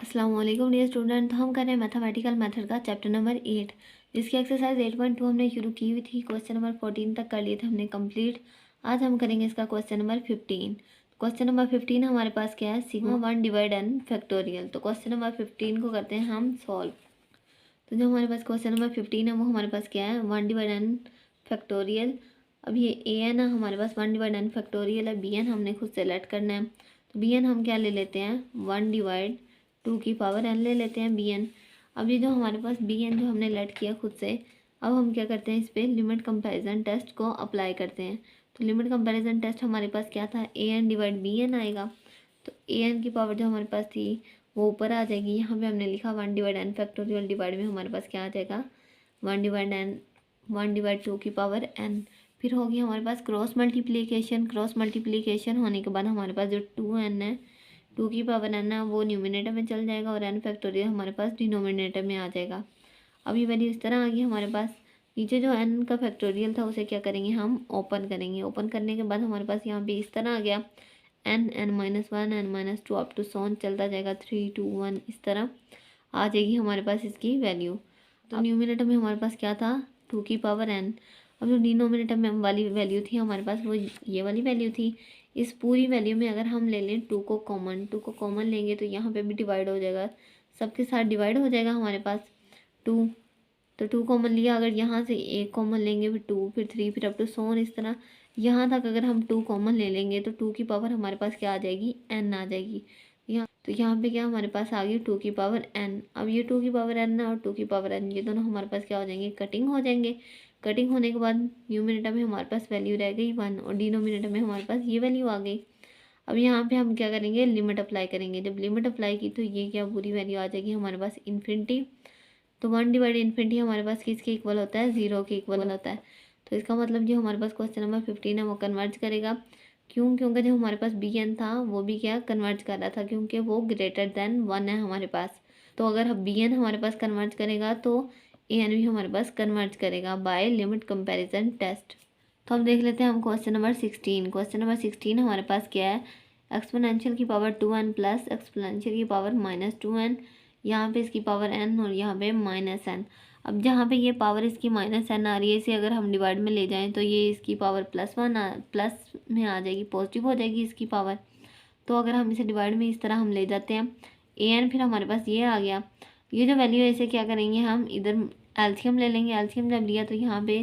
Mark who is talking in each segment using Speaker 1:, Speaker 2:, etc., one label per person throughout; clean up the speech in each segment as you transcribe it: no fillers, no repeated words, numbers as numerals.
Speaker 1: अस्सलाम वालेकुम dear student. तो हम कर रहे हैं मैथमेटिकल मेथड का चैप्टर नंबर 8, जिसकी एक्सरसाइज 8.2 हमने शुरू की हुई थी। क्वेश्चन नंबर 14 तक कर लिए थे हमने कंप्लीट। आज हम करेंगे इसका क्वेश्चन नंबर 15। क्वेश्चन नंबर 15 हमारे पास क्या है, सिग्मा 1 डिवाइड एन फैक्टोरियल। तो क्वेश्चन नंबर 15 को करते हैं हम सॉल्व। तो जो हमारे पास क्वेश्चन नंबर 15 है वो हमारे पास क्या है, 1 डिवाइड एन फैक्टोरियल। अब ये ए एन है हमारे पास, 1 डिवाइड एन फैक्टोरियल है। बी एन हमने खुद सेलेक्ट करना है। तो बी एन हम क्या ले लेते हैं, 1 डिवाइड 2 की पावर एन ले लेते हैं बी एन। अब ये जो हमारे पास बी एन जो हमने लेट किया खुद से, अब हम क्या करते हैं, इस पर लिमिट कंपैरिजन टेस्ट को अप्लाई करते हैं। तो लिमिट कंपैरिजन टेस्ट हमारे पास क्या था, A N divide B N आएगा। तो ए एन की पावर जो हमारे पास थी वो ऊपर आ जाएगी। यहाँ पे हमने लिखा 1 डिवाइड एन फैक्टोरियल, डिवाइड में हमारे पास क्या आ जाएगा, 1 डिवाइड 2 की पावर एन। फिर होगी हमारे पास क्रॉस मल्टीप्लिकेशन। क्रॉस मल्टीप्लिकेशन होने के बाद हमारे पास जो 2n है, 2 की पावर n है, वो न्यूमिनेटर में चल जाएगा और n फैक्टोरियल हमारे पास डिनोमिनेटर में आ जाएगा। अब ये वैल्यू इस तरह आ गई हमारे पास। नीचे जो n का फैक्टोरियल था उसे क्या करेंगे, हम ओपन करेंगे। ओपन करने के बाद हमारे पास यहाँ पे इस तरह आ गया, n-1 n-2 अप टू सोन चलता जाएगा, 3 2 1 इस तरह आ जाएगी हमारे पास इसकी वैल्यू। तो न्यूमिनेटर में हमारे पास क्या था, 2 की पावर n। अब जो डिनोमिनेटर में वाली वैल्यू थी हमारे पास वो ये वाली वैल्यू थी। इस पूरी वैल्यू में अगर हम ले लें 2 को कॉमन लेंगे तो यहाँ पे भी डिवाइड हो जाएगा, सबके साथ डिवाइड हो जाएगा हमारे पास 2। तो 2 कॉमन लिया, अगर यहाँ से एक कॉमन लेंगे फिर 2 फिर 3 फिर अप टू सोन इस तरह यहाँ तक अगर हम 2 कॉमन ले लेंगे तो 2 की पावर हमारे पास क्या आ जाएगी, n आ जाएगी। यहाँ पे क्या हमारे पास आ गई 2 की पावर n। अब ये 2 की पावर n और 2 की पावर n ये दोनों हमारे पास क्या हो जाएंगे, कटिंग हो जाएंगे। कटिंग होने के बाद न्यूमिनेटर में हमारे पास वैल्यू रह गई 1 और डिनोमिनेटर में हमारे पास ये वैल्यू आ गई। अब यहाँ पे हम क्या करेंगे, लिमिट अप्लाई करेंगे। जब लिमिट अप्लाई की तो ये क्या पूरी वैल्यू आ जाएगी हमारे पास इन्फिनिटी। तो 1 डिवाइड इन्फिनिटी हमारे पास किसके इक्वल होता है, 0 के इक्वल होता है। तो इसका मतलब जो हमारे पास क्वेश्चन नंबर 15 है वो कन्वर्ज करेगा। क्यों, क्योंकि जो हमारे पास बी एन था वो भी क्या कन्वर्ज कर रहा था, क्योंकि वो ग्रेटर देन 1 है हमारे पास। तो अगर बी एन हमारे पास कन्वर्ज करेगा तो ए एन भी हमारे पास कन्वर्ज करेगा बाय लिमिट कंपैरिजन टेस्ट। तो हम देख लेते हैं हम क्वेश्चन नंबर 16। क्वेश्चन नंबर 16 हमारे पास क्या है, एक्सपोनेंशियल की पावर 2n प्लस एक्सपोनेंशियल की पावर -2n। यहाँ पे इसकी पावर n और यहाँ पे -n। अब जहाँ पे ये पावर इसकी -n आ रही है, इसे अगर हम डिवाइड में ले जाएं तो ये इसकी पावर +1 प्लस में आ जाएगी, पॉजिटिव हो जाएगी इसकी पावर। तो अगर हम इसे डिवाइड में इस तरह हम ले जाते हैं an, फिर हमारे पास ये आ गया। ये जो वैल्यू है इसे क्या करेंगे, हम इधर एल्शियम ले लेंगे। एल्शियम जब लिया तो यहाँ पे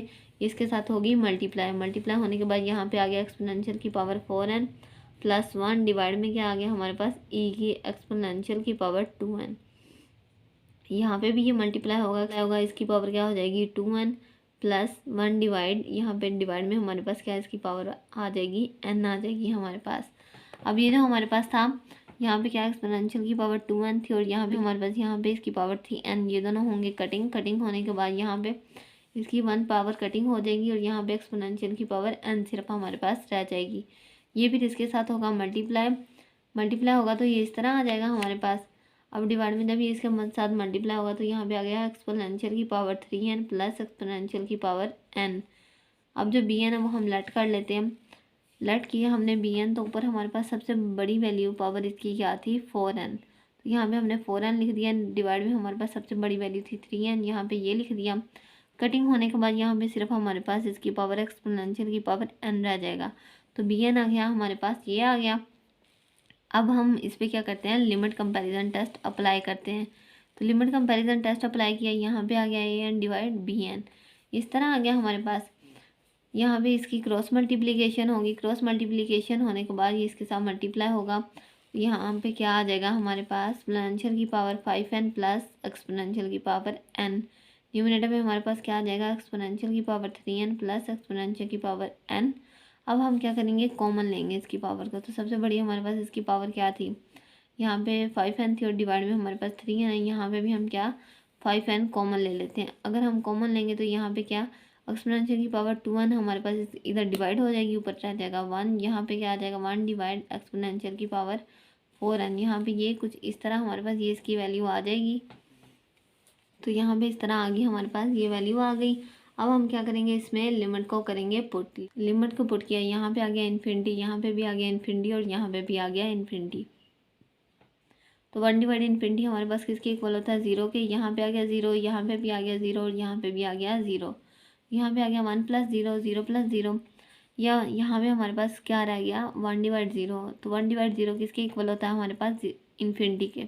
Speaker 1: इसके साथ होगी मल्टीप्लाई। मल्टीप्लाई होने के बाद यहाँ पे आ गया एक्सपोनेंशियल की पावर 4n प्लस 1 डिवाइड में क्या आ गया हमारे पास, e की एक्सपोनेंशियल की पावर 2n। यहाँ पे भी ये मल्टीप्लाई होगा इसकी पावर क्या हो जाएगी 2n प्लस 1 डिवाइड, यहाँ पे डिवाइड में हमारे पास क्या है, इसकी पावर आ जाएगी n आ जाएगी हमारे पास। अब ये जो हमारे पास था यहाँ पे क्या एक्सपोनेंशियल की पावर 2n थी और यहाँ पे हमारे पास यहाँ पे इसकी पावर थी n। ये दोनों होंगे कटिंग। कटिंग होने के बाद यहाँ पे इसकी 1 पावर कटिंग हो जाएगी और यहाँ पे एक्सपोनेंशियल की पावर n सिर्फ हमारे पास रह जाएगी। ये फिर इसके साथ होगा मल्टीप्लाई। मल्टीप्लाई होगा तो ये इस तरह आ जाएगा हमारे पास। अब डिवाइड में जब ये इसके साथ मल्टीप्लाई होगा तो यहाँ पे आ गया एक्सपोनेंशियल की पावर 3n प्लस एक्सपोनेंशियल की पावर n। अब जो बी एन है वो हम लेट कर लेते हैं। लेट किया हमने बी एन, तो ऊपर हमारे पास सबसे बड़ी वैल्यू पावर इसकी क्या थी, 4n। तो यहाँ पे हमने 4n लिख दिया। डिवाइड में हमारे पास सबसे बड़ी वैल्यू थी 3n, यहाँ पे ये लिख दिया। कटिंग होने के बाद यहाँ पे सिर्फ हमारे पास इसकी पावर एक्सपोनेंशियल की पावर n रह जाएगा। तो बी एन आ गया हमारे पास, ये आ गया। अब हम इस पर क्या करते हैं, लिमिट कंपैरिजन टेस्ट अप्लाई करते हैं। तो लिमिट कंपैरिजन टेस्ट अप्लाई किया, यहाँ पे आ गया A N divide B N, इस तरह आ गया हमारे पास। यहाँ पे इसकी क्रॉस मल्टीप्लिकेशन होगी। क्रॉस मल्टीप्लिकेशन होने के बाद ये इसके साथ मल्टीप्लाई होगा। यहाँ पे क्या आ जाएगा हमारे पास, एक्सपोनेंशियल की पावर 5n प्लस एक्सपोनेंशियल की पावर n। न्यूमिनेटर में हमारे पास क्या आ जाएगा, एक्सपोनेंशियल की पावर 3n प्लस एक्सपोनेंशियल की पावर n। अब हम क्या करेंगे, कॉमन लेंगे इसकी पावर का। तो सबसे बड़ी हमारे पास इसकी पावर क्या थी, यहाँ पे 5n थी और डिवाइड में हमारे पास 3n है। यहाँ पे भी हम क्या 5n कॉमन ले लेते हैं। अगर हम कॉमन लेंगे तो यहाँ पे क्या एक्सपोनेंशियल की पावर 2n हमारे पास इधर डिवाइड हो जाएगी, ऊपर रह जाएगा 1। यहाँ पे क्या आ जाएगा 1 डिवाइड एक्सपोनेंशियल की पावर 4n। यहाँ पे ये कुछ इस तरह हमारे पास ये इसकी वैल्यू आ जाएगी। तो यहाँ पे इस तरह आ गई हमारे पास ये वैल्यू आ गई। अब हम क्या करेंगे, इसमें लिमिट को करेंगे पुट। लिमिट को पुट किया, यहाँ पे आ गया इन्फिनिटी, यहाँ पे भी आ गया इन्फिनिटी और यहाँ पे भी आ गया इन्फिनिटी। तो 1 डिवाइड इन्फिनिटी हमारे पास किसके इक्वल होता है, 0 के। यहाँ पे आ गया 0, यहाँ पे भी आ गया 0 और यहाँ पे भी आ गया 0। यहाँ पे आ गया 1 + 0, 0 + 0, या यहाँ पे हमारे पास क्या रह गया, 1 डिवाइड 0। तो 1 डिवाइड 0 किसके इक्वल होता है हमारे पास, इन्फिनिटी के।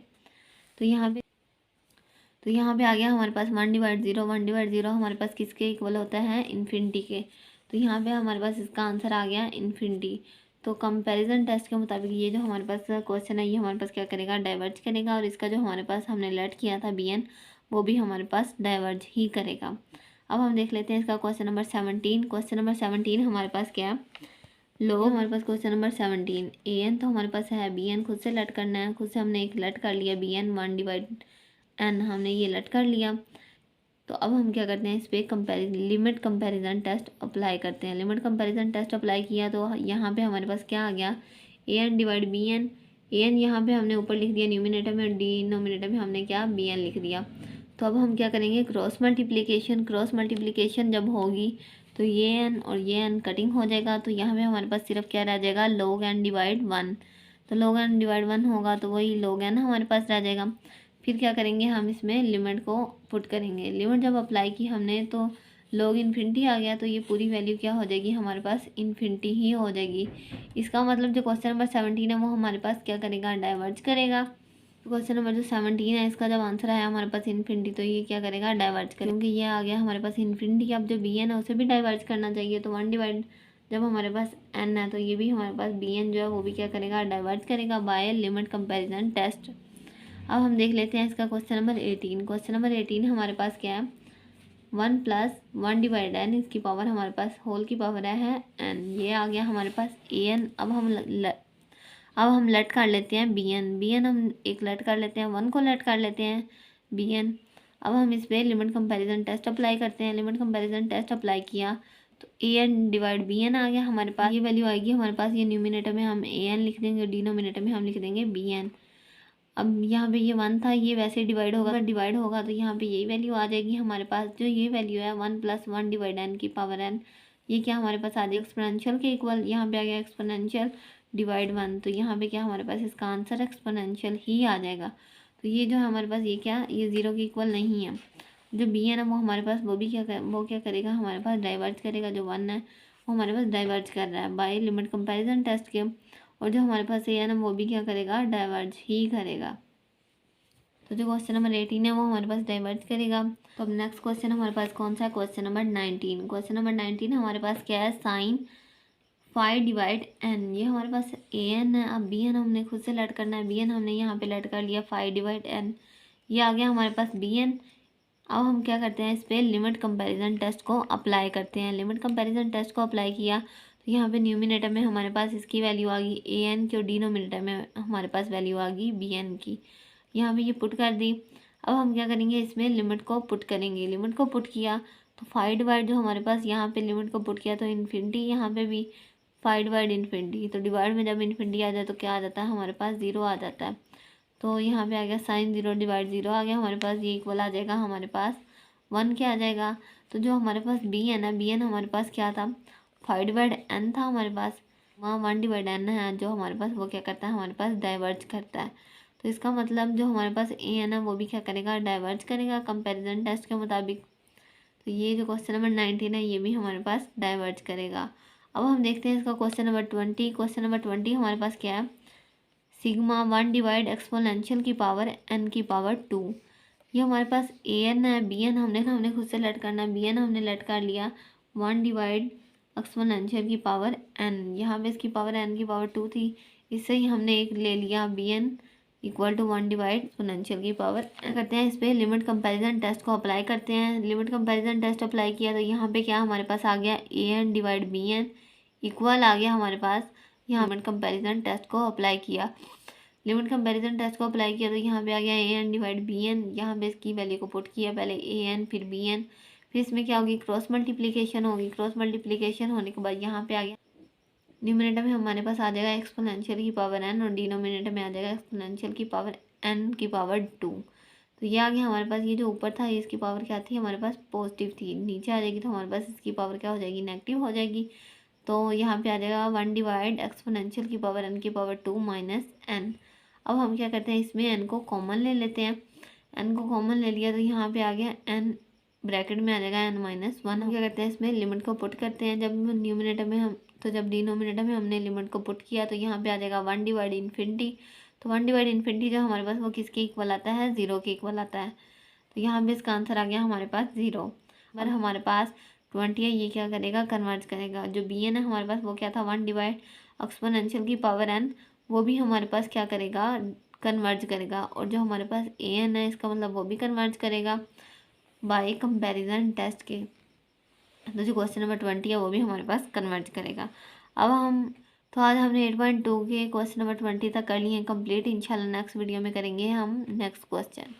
Speaker 1: तो यहाँ पे आ गया हमारे पास 1 डिवाइड 0, 1 डिवाइड 0 हमारे पास किसके इक्वल होता है, इन्फिनिटी के। तो यहाँ पे हमारे पास इसका आंसर आ गया इन्फिनिटी। तो कंपैरिजन टेस्ट के मुताबिक ये जो हमारे पास क्वेश्चन है ये हमारे पास क्या करेगा, डाइवर्ज करेगा। और इसका जो हमारे पास हमने लेट किया था bn, वो भी हमारे पास डाइवर्ज ही करेगा। अब हम देख लेते हैं इसका क्वेश्चन नंबर 17। क्वेश्चन नंबर 17 हमारे पास क्या है, लोग हमारे पास क्वेश्चन नंबर 17 an तो हमारे पास है, bn खुद से लेट करना है। खुद से हमने एक लेट कर लिया bn, 1 डिवाइड n हमने ये लेट कर लिया। तो अब हम क्या करते हैं, इस पर लिमिट कंपैरिजन टेस्ट अप्लाई करते हैं। लिमिट कंपैरिजन टेस्ट अप्लाई किया तो यहाँ पे हमारे पास क्या आ गया, an डिवाइड bn। an यहाँ पे हमने ऊपर लिख दिया न्यूमिनेटर में और डिनोमिनेटर में हमने क्या, bn लिख दिया। तो अब हम क्या करेंगे, क्रॉस मल्टीप्लिकेशन। क्रॉस मल्टीप्लिकेशन जब होगी तो ये n और ये n कटिंग हो जाएगा। तो यहाँ पे हमारे पास सिर्फ क्या रह जाएगा, log n डिवाइड 1। तो log n डिवाइड 1 होगा तो वही log n हमारे पास रह जाएगा। फिर क्या करेंगे, हम इसमें लिमिट को पुट करेंगे। लिमिट जब अप्लाई की हमने तो log इन्फिनिटी आ गया, तो ये पूरी वैल्यू क्या हो जाएगी हमारे पास, इन्फिनिटी ही हो जाएगी। इसका मतलब जो क्वेश्चन नंबर 17 है वो हमारे पास क्या करेगा, डाइवर्ज करेगा। तो क्वेश्चन नंबर जो 17 है इसका जब आंसर आया हमारे पास इन्फिनिटी, तो ये क्या करेगा, डाइवर्ज करेगा। क्योंकि ये आ गया हमारे पास इन्फिनिटी, अब जो bn है उसे भी डाइवर्ज करना चाहिए। तो 1 डिवाइड जब हमारे पास n है तो ये भी हमारे पास bn जो है वो भी क्या करेगा, डाइवर्ज करेगा बाय लिमिट कंपैरिजन टेस्ट। अब हम देख लेते हैं इसका क्वेश्चन नंबर 18। क्वेश्चन नंबर 18 हमारे पास क्या है, 1 + 1 डिवाइड n, इसकी पावर हमारे पास होल की पावर है n। ये आ गया हमारे पास an। अब हम लेट कर लेते हैं bn हम एक लेट कर लेते हैं, 1 को लेट कर लेते हैं bn। अब हम इस पर लिमिट कंपैरिजन टेस्ट अप्लाई करते हैं। लिमिट कंपैरिजन टेस्ट अप्लाई किया तो an डिवाइड bn आ गया हमारे पास। ये वैल्यू आएगी हमारे पास, ये न्यूमिनेटर में हम an लिख देंगे और डिनोमिनेटर में हम लिख देंगे bn। अब यहाँ पे ये 1 था, ये वैसे डिवाइड होगा, अगर डिवाइड होगा तो यहाँ पे यही वैल्यू आ जाएगी हमारे पास। जो ये वैल्यू है 1 + 1 डिवाइड n की पावर n, ये क्या हमारे पास आ जाएगा, एक्सपोनेंशियल के इक्वल। यहाँ पे आ गया एक्सपोनेंशियल डिवाइड 1, तो यहाँ पे क्या हमारे पास इसका आंसर एक्सपोनेंशियल ही आ जाएगा। तो ये जो है हमारे पास ये क्या, ये 0 के इक्वल नहीं है। जो bn है वो हमारे पास वो भी क्या करेगा, हमारे पास डाइवर्ज करेगा। जो 1 है वो हमारे पास डाइवर्ज कर रहा है बाय लिमिट कंपैरिजन टेस्ट के। और जो हमारे पास an है वो भी क्या करेगा, डाइवर्ज ही करेगा। तो जो क्वेश्चन नंबर 18 है वो हमारे पास डाइवर्ज करेगा। तो अब नेक्स्ट क्वेश्चन हमारे पास कौन सा है, क्वेश्चन नंबर 19। क्वेश्चन नंबर 19 हमारे पास क्या है, sin 5 डिवाइड n। ये हमारे पास an है। अब bn हमने खुद से लेट करना है, bn हमने यहाँ पे लेट कर लिया 5 डिवाइड n, ये आ गया हमारे पास bn। अब हम क्या करते हैं, इस पर लिमिट कंपैरिजन टेस्ट को अप्लाई करते हैं। लिमिट कंपैरिजन टेस्ट को अप्लाई किया तो यहाँ पे न्यूमिनेटर में हमारे पास इसकी वैल्यू आ गई an की और डिनोमिनेटर में हमारे पास वैल्यू आ गई bn की। यहाँ पे ये पुट कर दी। अब हम क्या करेंगे, इसमें लिमिट को पुट करेंगे। लिमिट को पुट किया तो 5 डिवाइड जो हमारे पास यहाँ पे लिमिट को पुट किया तो इन्फिनिटी, यहाँ पे भी 5 डिवाइड इन्फिनिटी। तो डिवाइड में जब इन्फिनिटी आ जाए तो क्या आ जाता है हमारे पास, 0 आ जाता है। तो यहाँ पे आ गया sin 0 डिवाइड 0 आ गया हमारे पास, ये इक्वल आ जाएगा हमारे पास 1 क्या आ जाएगा। तो जो हमारे पास bn है, bn हमारे पास क्या था, 5 डिवाइड n था हमारे पास, वहाँ 1 डिवाइड n है जो हमारे पास वो क्या करता है, हमारे पास डाइवर्ज करता है। तो इसका मतलब जो हमारे पास an है वो भी क्या करेगा, डाइवर्ज करेगा कंपैरिजन टेस्ट के मुताबिक। तो ये जो क्वेश्चन नंबर 19 है ये भी हमारे पास डाइवर्ज करेगा। अब हम देखते हैं इसका क्वेश्चन नंबर 20। क्वेश्चन नंबर 20 हमारे पास क्या है, सिग्मा 1 डिवाइड एक्सपोनेंशियल की पावर n की पावर 2। ये हमारे पास an है, bn हमने खुद से लेट करना है, bn हमने लेट कर लिया 1 डिवाइड एक्सपोनेंशियल की पावर n। यहाँ पे इसकी पावर n की पावर 2 थी, इससे ही हमने एक ले लिया bn equal to 1 divide exponential की पावर करते हैं। इस पर लिमिट कंपैरिजन टेस्ट को अप्लाई करते हैं। लिमिट कंपैरिजन टेस्ट अप्लाई किया तो यहाँ पे क्या हमारे पास आ गया, an डिवाइड bn इक्वल आ गया हमारे पास। यहाँ लिमिट कंपैरिजन टेस्ट को अप्लाई किया, लिमिट कंपैरिजन टेस्ट को अप्लाई किया तो यहाँ पे आ गया an डिवाइड bn। यहाँ पे इसकी वैल्यू को पुट किया, पहले an फिर bn, फिर इसमें क्या होगी, क्रॉस मल्टीप्लिकेशन होगी। क्रॉस मल्टीप्लिकेशन होने के बाद यहाँ पे आ गया न्यूमिनेटर में हमारे पास आ जाएगा एक्सपोनेंशियल की पावर n और डिनोमिनेटर में आ जाएगा एक्सपोनेंशियल की पावर n की पावर 2। तो ये आ गया हमारे पास, ये जो ऊपर था ये इसकी पावर क्या थी हमारे पास, पॉजिटिव थी, नीचे आ जाएगी तो हमारे पास इसकी पावर क्या हो जाएगी, नेगेटिव हो जाएगी। तो यहाँ पे आ जाएगा 1 डिवाइड एक्सपोनेंशियल की पावर n की पावर 2 माइनस n। अब हम क्या करते हैं, इसमें n को कॉमन ले लेते हैं। n को कॉमन ले लिया तो यहाँ पे आ गया n, ब्रैकेट में आ जाएगा n-1। हम क्या करते हैं, इसमें लिमिट को पुट करते हैं। जब न्यूमिनेटर में हम तो जब डिनोमिनेटर में हमने लिमिट को पुट किया तो यहाँ पे आ जाएगा 1 डिवाइड इन्फिनिटी। तो 1 डिवाइड इन्फिनिटी जो हमारे पास वो किसके इक्वल आता है, 0 के इक्वल आता है। तो यहाँ पे इसका आंसर आ गया हमारे पास 0। पर हमारे पास 20 है, ये क्या करेगा, कन्वर्ज करेगा। जो बी एन है हमारे पास वो क्या था, 1 डिवाइड एक्सपोनेंशियल की पावर n, वो भी हमारे पास क्या करेगा, कन्वर्ज करेगा। और जो हमारे पास ए एन है इसका मतलब वो भी कन्वर्ज करेगा बाय कंपैरिजन टेस्ट के। तो जो क्वेश्चन नंबर 20 है वो भी हमारे पास कन्वर्ज करेगा। अब हम तो आज हमने 8.2 के क्वेश्चन नंबर 20 तक कर लिए हैं कंप्लीट। इंशाल्लाह नेक्स्ट वीडियो में करेंगे हम नेक्स्ट क्वेश्चन।